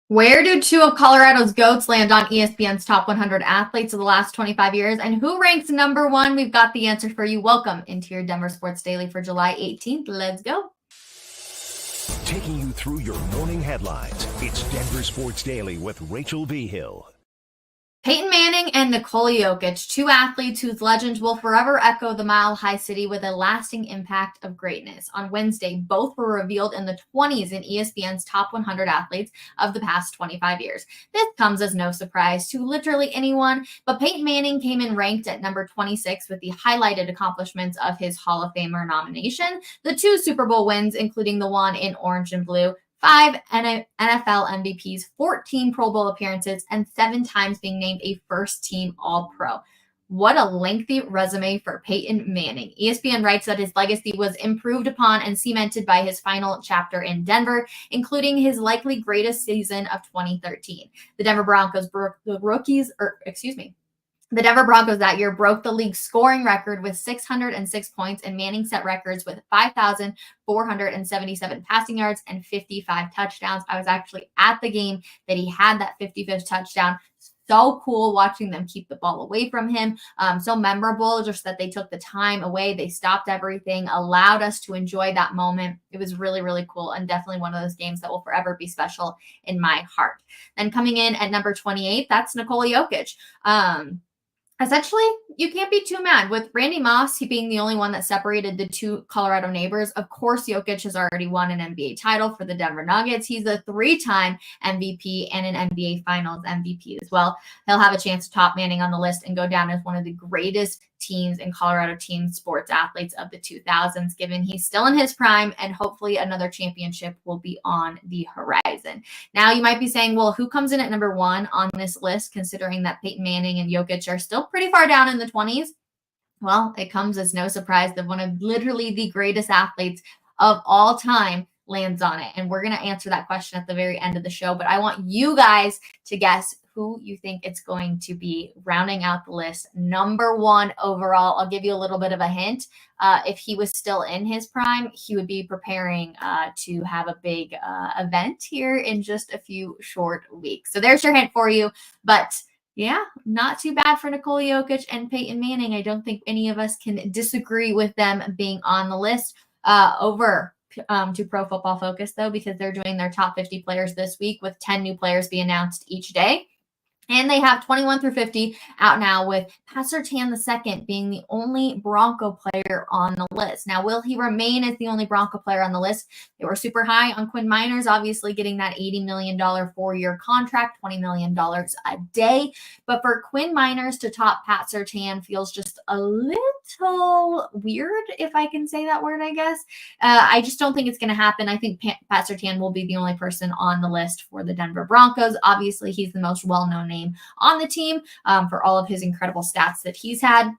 Where do two of Colorado's GOATs land on ESPN's top 100 athletes of the last 25 years? And who ranks number one? We've got the answer for you. Welcome into your Denver Sports Daily for July 18th. Let's go. Taking you through your morning headlines, it's Denver Sports Daily with Rachel Vigil. Peyton Manning and Nikola Jokic, two athletes whose legends will forever echo the Mile High City with a lasting impact of greatness. On Wednesday, both were revealed in the 20s in ESPN's top 100 athletes of the past 25 years. This comes as no surprise to literally anyone, but Peyton Manning came in ranked at number 26 with the highlighted accomplishments of his Hall of Famer nomination, the 2 Super Bowl wins, including the one in orange and blue, 5 NFL MVPs, 14 Pro Bowl appearances, and 7 times being named a first-team All-Pro. What a lengthy resume for Peyton Manning. ESPN writes that his legacy was improved upon and cemented by his final chapter in Denver, including his likely greatest season of 2013. The Denver Broncos broke the Denver Broncos that year broke the league's scoring record with 606 points, and Manning set records with 5,477 passing yards and 55 touchdowns. I was actually at the game that he had that 55th touchdown. So cool watching them keep the ball away from him. So memorable, just that they took the time away. They stopped everything, allowed us to enjoy that moment. It was really, really cool, and definitely one of those games that will forever be special in my heart. Then coming in at number 28, that's Nikola Jokic. Essentially, you can't be too mad. With Randy Moss, he being the only one that separated the two Colorado neighbors. Of course, Jokic has already won an NBA title for the Denver Nuggets. He's a 3-time MVP and an NBA Finals MVP as well. He'll have a chance to top Manning on the list and go down as one of the greatest teams in Colorado team sports athletes of the 2000s, given he's still in his prime, and hopefully another championship will be on the horizon. Now, you might be saying, well, who comes in at number 1 on this list, considering that Peyton Manning and Jokic are still pretty far down in the 20s? Well, it comes as no surprise that one of literally the greatest athletes of all time lands on it. And we're going to answer that question at the very end of the show, but I want you guys to guess who you think it's going to be rounding out the list. Number 1 overall, I'll give you a little bit of a hint. If he was still in his prime, he would be preparing to have a big event here in just a few short weeks. So there's your hint for you. But yeah, not too bad for Nikola Jokic and Peyton Manning. I don't think any of us can disagree with them being on the list. Over to Pro Football Focus, though, because they're doing their top 50 players this week with 10 new players be announced each day. And they have 21 through 50 out now, with Pat Surtain II being the only Bronco player on the list. Now, will he remain as the only Bronco player on the list? They were super high on Quinn Miners, obviously getting that $80 million 4-year contract, $20 million a day. But for Quinn Miners to top Pat Surtain feels just a little weird, if I can say that word, I guess. I just don't think it's going to happen. I think Pat Surtain will be the only person on the list for the Denver Broncos. Obviously, he's the most well-known name on the team for all of his incredible stats that he's had.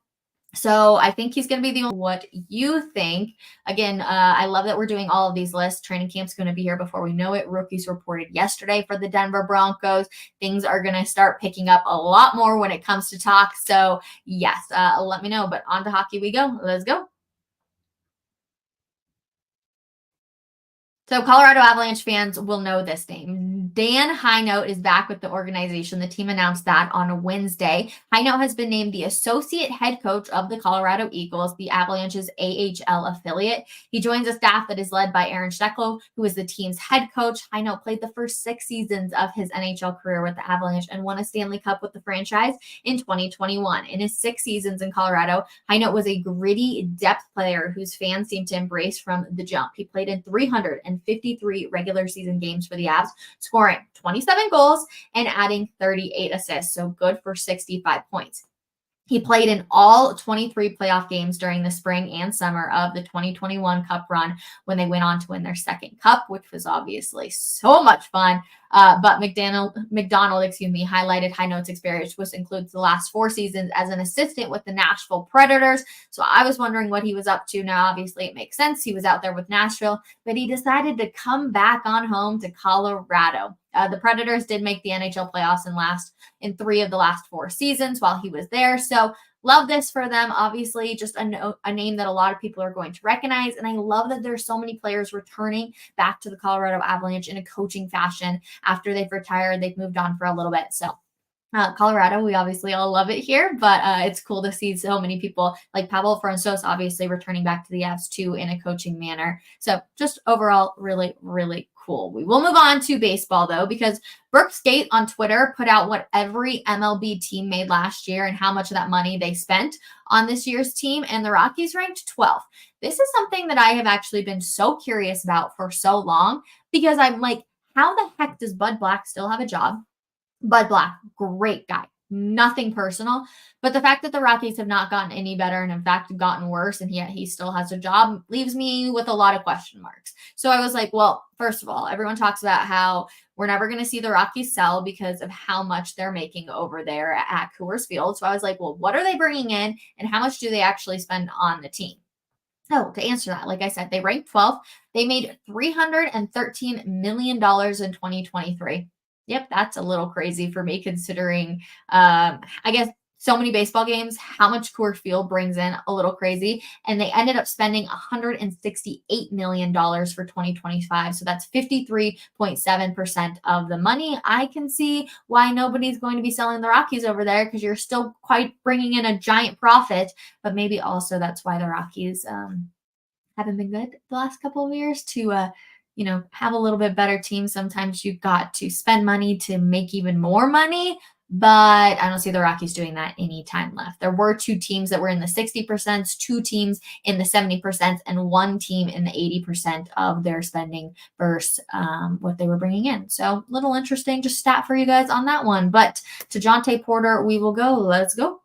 So I think he's going to be the only. What you think? Again, I love that we're doing all of these lists. Training camp's going to be here before we know it. Rookies reported yesterday for the Denver Broncos. Things are going to start picking up a lot more when it comes to talk. So yes, let me know. But on to hockey we go. Let's go. So Colorado Avalanche fans will know this name. Dan Hinote is back with the organization. The team announced that on Wednesday. Hinote has been named the associate head coach of the Colorado Eagles, the Avalanche's AHL affiliate. He joins a staff that is led by Aaron Steckel, who is the team's head coach. Hinote played the first 6 seasons of his NHL career with the Avalanche and won a Stanley Cup with the franchise in 2021. In his 6 seasons in Colorado, Hinote was a gritty depth player whose fans seemed to embrace from the jump. He played in 353 regular season games for the Avs, scoring 27 goals and adding 38 assists, so good for 65 points. He played in all 23 playoff games during the spring and summer of the 2021 Cup run when they went on to win their second Cup, which was obviously so much fun. But McDonald, highlighted Hinote's experience, which includes the last 4 seasons as an assistant with the Nashville Predators. So I was wondering what he was up to. Now, obviously, it makes sense. He was out there with Nashville, but he decided to come back on home to Colorado. The Predators did make the NHL playoffs in 3 of the last 4 seasons while he was there. So love this for them. Obviously, just a name that a lot of people are going to recognize. And I love that there's so many players returning back to the Colorado Avalanche in a coaching fashion after they've retired. They've moved on for a little bit. So Colorado, we obviously all love it here, but it's cool to see so many people like Pavel Francouz obviously returning back to the Avs too in a coaching manner. So just overall, really, really cool. We will move on to baseball though, because Brooke Skate on Twitter put out what every MLB team made last year and how much of that money they spent on this year's team, and the Rockies ranked 12th. This is something that I have actually been so curious about for so long, because I'm like, how the heck does Bud Black still have a job? Bud Black, great guy, nothing personal. But the fact that the Rockies have not gotten any better and in fact gotten worse, and yet he still has a job, leaves me with a lot of question marks. So I was like, well, first of all, everyone talks about how we're never going to see the Rockies sell because of how much they're making over there at Coors Field. So I was like, well, what are they bringing in and how much do they actually spend on the team? So to answer that, like I said, they ranked 12th. They made $313 million in 2023. Yep, that's a little crazy for me considering, I guess, so many baseball games, how much Coors Field brings in, a little crazy. And they ended up spending $168 million for 2025. So that's 53.7% of the money. I can see why nobody's going to be selling the Rockies over there, because you're still quite bringing in a giant profit. But maybe also that's why the Rockies haven't been good the last couple of years to have a little bit better team. Sometimes you've got to spend money to make even more money, but I don't see the Rockies doing that anytime left. There were 2 teams that were in the 60%, 2 teams in the 70%, and 1 team in the 80% of their spending versus what they were bringing in. So a little interesting, just stat for you guys on that one. But to Jontay Porter, we will go. Let's go.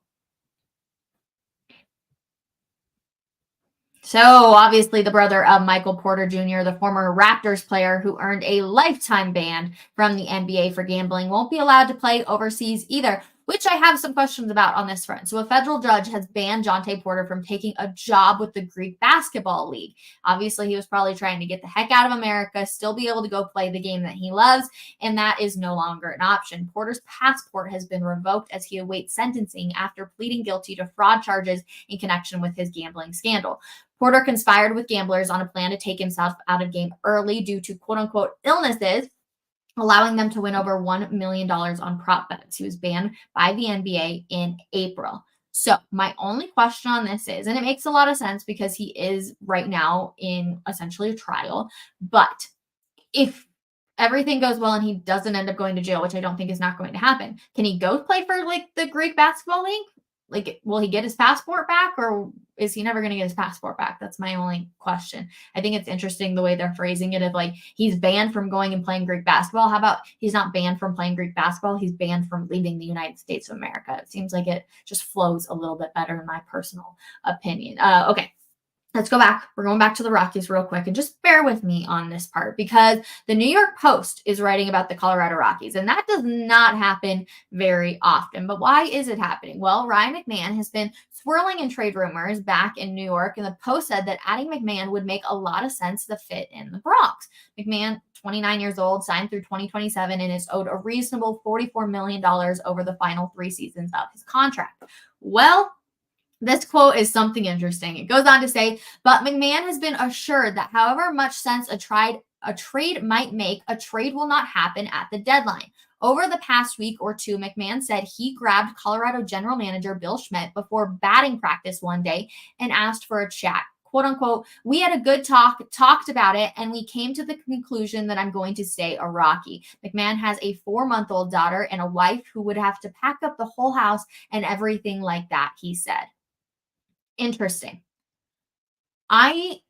So obviously the brother of Michael Porter Jr., the former Raptors player who earned a lifetime ban from the NBA for gambling, won't be allowed to play overseas either, which I have some questions about on this front. So a federal judge has banned Jontay Porter from taking a job with the Greek Basketball League. Obviously, he was probably trying to get the heck out of America, still be able to go play the game that he loves, and that is no longer an option. Porter's passport has been revoked as he awaits sentencing after pleading guilty to fraud charges in connection with his gambling scandal. Porter conspired with gamblers on a plan to take himself out of game early due to quote-unquote illnesses, allowing them to win over $1 million on prop bets. He was banned by the NBA in April. So my only question on this is, and it makes a lot of sense because he is right now in essentially a trial, but if everything goes well and he doesn't end up going to jail, which I don't think is not going to happen, can he go play for like the Greek Basketball League? Like, will he get his passport back, or is he never going to get his passport back? That's my only question. I think it's interesting the way they're phrasing it of like, he's banned from going and playing Greek basketball. How about he's not banned from playing Greek basketball? He's banned from leaving the United States of America. It seems like it just flows a little bit better in my personal opinion. Okay. Let's go back. We're going back to the Rockies real quick, and just bear with me on this part because the New York Post is writing about the Colorado Rockies, and that does not happen very often. But why is it happening? Well, Ryan McMahon has been swirling in trade rumors back in New York, and the Post said that adding McMahon would make a lot of sense to fit in the Bronx. McMahon, 29 years old, signed through 2027 and is owed a reasonable $44 million over the final 3 seasons of his contract. Well, this quote is something interesting. It goes on to say, but McMahon has been assured that however much sense a trade might make, a trade will not happen at the deadline. Over the past week or 2, McMahon said he grabbed Colorado general manager Bill Schmidt before batting practice one day and asked for a chat. Quote unquote, we had a good talked about it, and we came to the conclusion that I'm going to stay a Rocky. McMahon has a 4-month-old daughter and a wife who would have to pack up the whole house and everything like that, he said. Interesting. I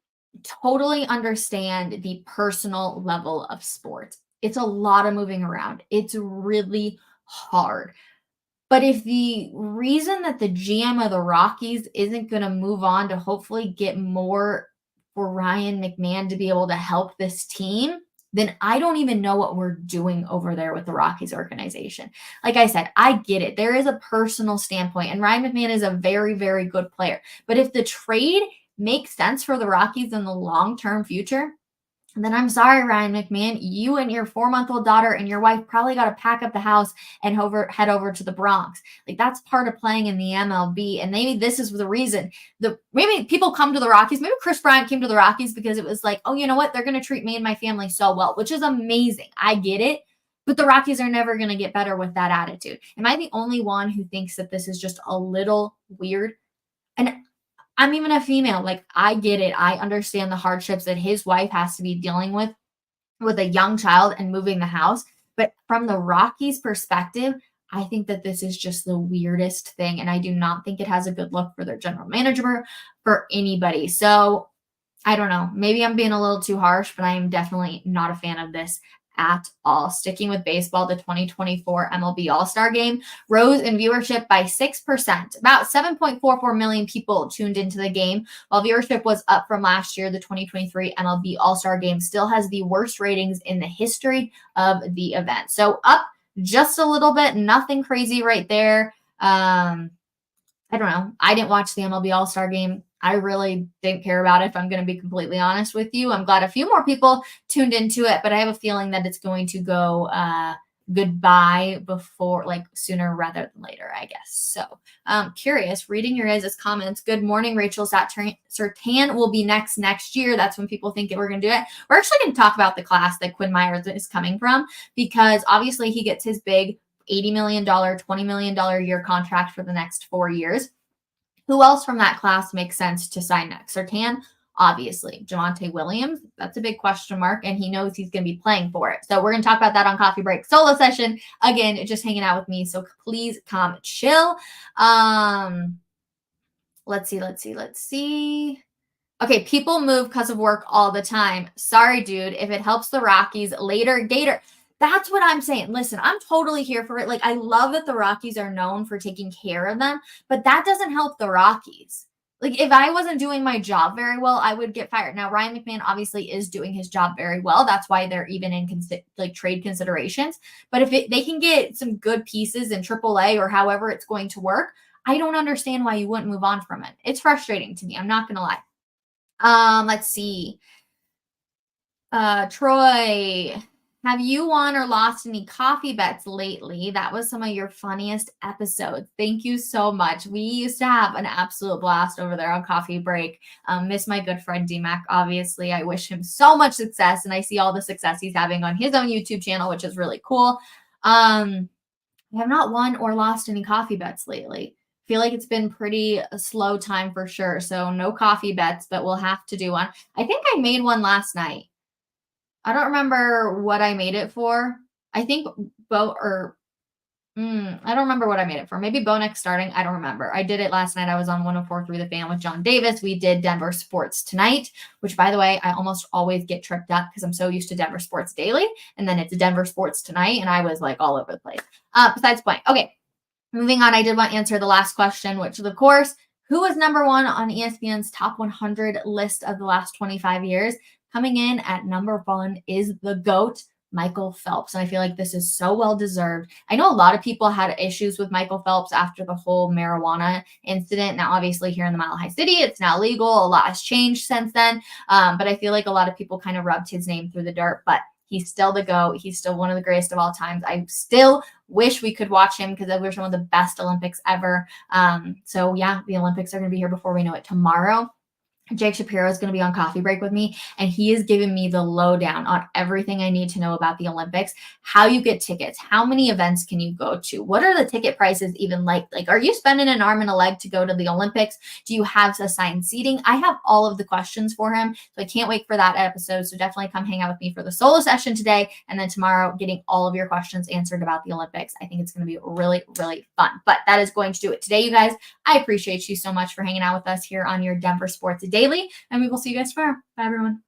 totally understand the personal level of sports. It's a lot of moving around. It's really hard. But if the reason that the GM of the Rockies isn't going to move on to hopefully get more for Ryan McMahon to be able to help this team, then I don't even know what we're doing over there with the Rockies organization. Like I said, I get it. There is a personal standpoint, and Ryan McMahon is a very, very good player. But if the trade makes sense for the Rockies in the long-term future, then I'm sorry, Ryan McMahon, you and your 4-month-old daughter and your wife probably got to pack up the house and head over to the Bronx. Like, that's part of playing in the MLB. And maybe this is the reason maybe people come to the Rockies. Maybe Chris Bryant came to the Rockies because it was like, oh, you know what? They're going to treat me and my family so well, which is amazing. I get it. But the Rockies are never going to get better with that attitude. Am I the only one who thinks that this is just a little weird? And I'm even a female. Like, I get it. I understand the hardships that his wife has to be dealing with a young child and moving the house. But from the Rockies' perspective, I think that this is just the weirdest thing. And I do not think it has a good look for their general manager, for anybody. So I don't know. Maybe I'm being a little too harsh, but I am definitely not a fan of this at all. Sticking with baseball, the 2024 MLB All-Star Game rose in viewership by 6%. About 7.44 million people tuned into the game. While viewership was up from last year, the 2023 MLB All-Star Game still has the worst ratings in the history of the event. So up just a little bit, nothing crazy right there. I don't know. I didn't watch the MLB All-Star Game. I really didn't care about it, if I'm going to be completely honest with you. I'm glad a few more people tuned into it, but I have a feeling that it's going to go goodbye before, like, sooner rather than later, I guess. So curious, reading your guys' comments. Good morning, Rachel. Surtain will be next year. That's when people think that we're going to do it. We're actually going to talk about the class that Quinn Myers is coming from, because obviously he gets his big $80 million, $20 million a year contract for the next 4 years. Who else from that class makes sense to sign next? Surtain, obviously. Javonte Williams, that's a big question mark, and he knows he's going to be playing for it. So we're going to talk about that on Coffee Break Solo Session. Again, just hanging out with me, so please come chill. Let's see. Okay, people move because of work all the time. Sorry, dude. If it helps the Rockies later, Gator. That's what I'm saying. Listen, I'm totally here for it. Like, I love that the Rockies are known for taking care of them, but that doesn't help the Rockies. Like, if I wasn't doing my job very well, I would get fired. Now, Ryan McMahon obviously is doing his job very well. That's why they're even in trade considerations. But if they can get some good pieces in AAA or however it's going to work, I don't understand why you wouldn't move on from it. It's frustrating to me. I'm not going to lie. Let's see. Troy, have you won or lost any coffee bets lately? That was some of your funniest episodes. Thank you so much. We used to have an absolute blast over there on Coffee Break. Miss my good friend D-Mac, obviously. I wish him so much success, and I see all the success he's having on his own YouTube channel, which is really cool. I have not won or lost any coffee bets lately. Feel like it's been pretty a slow time for sure. So no coffee bets, but we'll have to do one. I think I made one last night. I don't remember what I made it for. I think I don't remember what I made it for. Maybe Bo next starting. I don't remember. I did it last night. I was on 104.3 The Fan with John Davis. We did Denver Sports Tonight, which, by the way, I almost always get tripped up because I'm so used to Denver Sports Daily, and then it's Denver Sports Tonight, and I was like all over the place. Besides the point. Okay, moving on. I did want to answer the last question, which is, of course, who was number one on ESPN's top 100 list of the last 25 years? Coming in at number 1 is the GOAT, Michael Phelps. And I feel like this is so well deserved. I know a lot of people had issues with Michael Phelps after the whole marijuana incident. Now, obviously, here in the Mile High City, it's now legal. A lot has changed since then. But I feel like a lot of people kind of rubbed his name through the dirt. But he's still the GOAT. He's still one of the greatest of all times. I still wish we could watch him because they were some of the best Olympics ever. So, yeah, the Olympics are going to be here before we know it tomorrow. Jake Shapiro is going to be on Coffee Break with me, and he is giving me the lowdown on everything I need to know about the Olympics, how you get tickets, how many events can you go to, what are the ticket prices even like? Like, are you spending an arm and a leg to go to the Olympics? Do you have assigned seating? I have all of the questions for him, so I can't wait for that episode. So definitely come hang out with me for the solo session today, and then tomorrow getting all of your questions answered about the Olympics. I think it's going to be really, really fun. But that is going to do it today, you guys. I appreciate you so much for hanging out with us here on your Denver Sports Daily, and we will see you guys tomorrow. Bye, everyone.